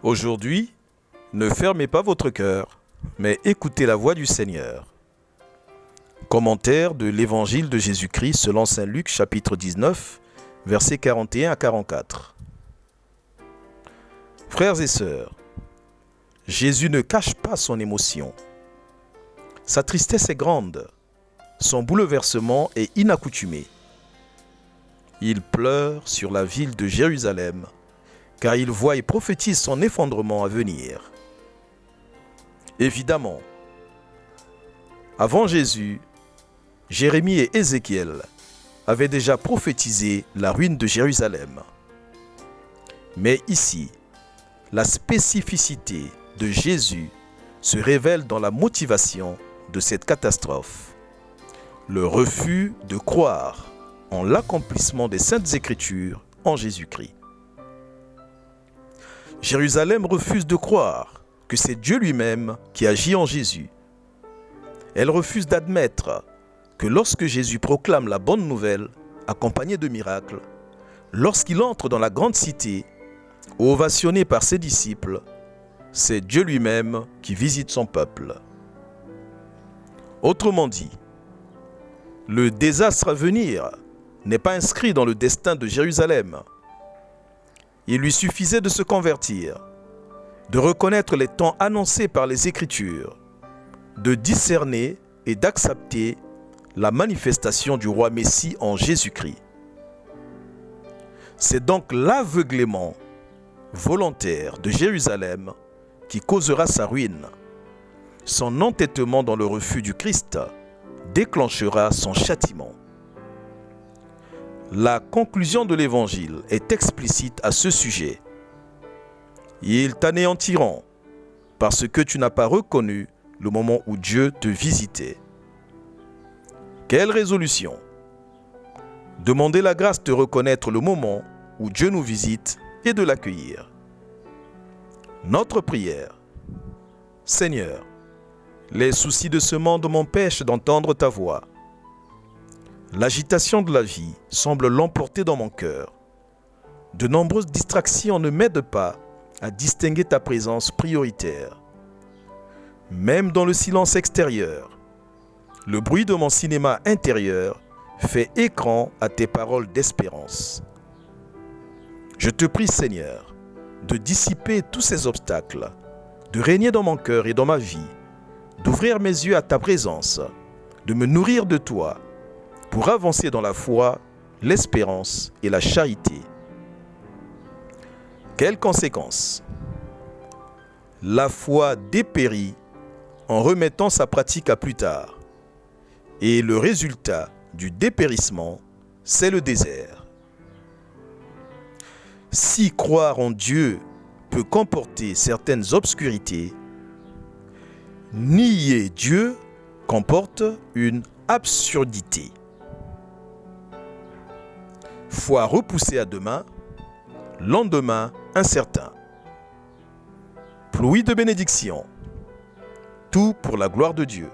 Aujourd'hui, ne fermez pas votre cœur, mais écoutez la voix du Seigneur. Commentaire de l'Évangile de Jésus-Christ selon saint Luc chapitre 19, versets 41 à 44. Frères et sœurs, Jésus ne cache pas son émotion. Sa tristesse est grande, son bouleversement est inaccoutumé. Il pleure sur la ville de Jérusalem, car il voit et prophétise son effondrement à venir. Évidemment, avant Jésus, Jérémie et Ézéchiel avaient déjà prophétisé la ruine de Jérusalem. Mais ici, la spécificité de Jésus se révèle dans la motivation de cette catastrophe. Le refus de croire en l'accomplissement des Saintes Écritures en Jésus-Christ. Jérusalem refuse de croire que c'est Dieu lui-même qui agit en Jésus. Elle refuse d'admettre que lorsque Jésus proclame la bonne nouvelle, accompagnée de miracles, lorsqu'il entre dans la grande cité, ovationné par ses disciples, c'est Dieu lui-même qui visite son peuple. Autrement dit, le désastre à venir n'est pas inscrit dans le destin de Jérusalem. Il lui suffisait de se convertir, de reconnaître les temps annoncés par les Écritures, de discerner et d'accepter la manifestation du roi Messie en Jésus-Christ. C'est donc l'aveuglement volontaire de Jérusalem qui causera sa ruine. Son entêtement dans le refus du Christ déclenchera son châtiment. La conclusion de l'Évangile est explicite à ce sujet. Ils t'anéantiront parce que tu n'as pas reconnu le moment où Dieu te visitait. Quelle résolution! Demander la grâce de reconnaître le moment où Dieu nous visite et de l'accueillir. Notre prière. Seigneur, les soucis de ce monde m'empêchent d'entendre ta voix. L'agitation de la vie semble l'emporter dans mon cœur. De nombreuses distractions ne m'aident pas à distinguer ta présence prioritaire. Même dans le silence extérieur, le bruit de mon cinéma intérieur fait écran à tes paroles d'espérance. Je te prie, Seigneur, de dissiper tous ces obstacles, de régner dans mon cœur et dans ma vie, d'ouvrir mes yeux à ta présence, de me nourrir de toi, pour avancer dans la foi, l'espérance et la charité. Quelles conséquences? La foi dépérit en remettant sa pratique à plus tard. Et le résultat du dépérissement, c'est le désert. Si croire en Dieu peut comporter certaines obscurités, nier Dieu comporte une absurdité. Foi repoussée à demain, lendemain incertain. Pluie de bénédictions, tout pour la gloire de Dieu.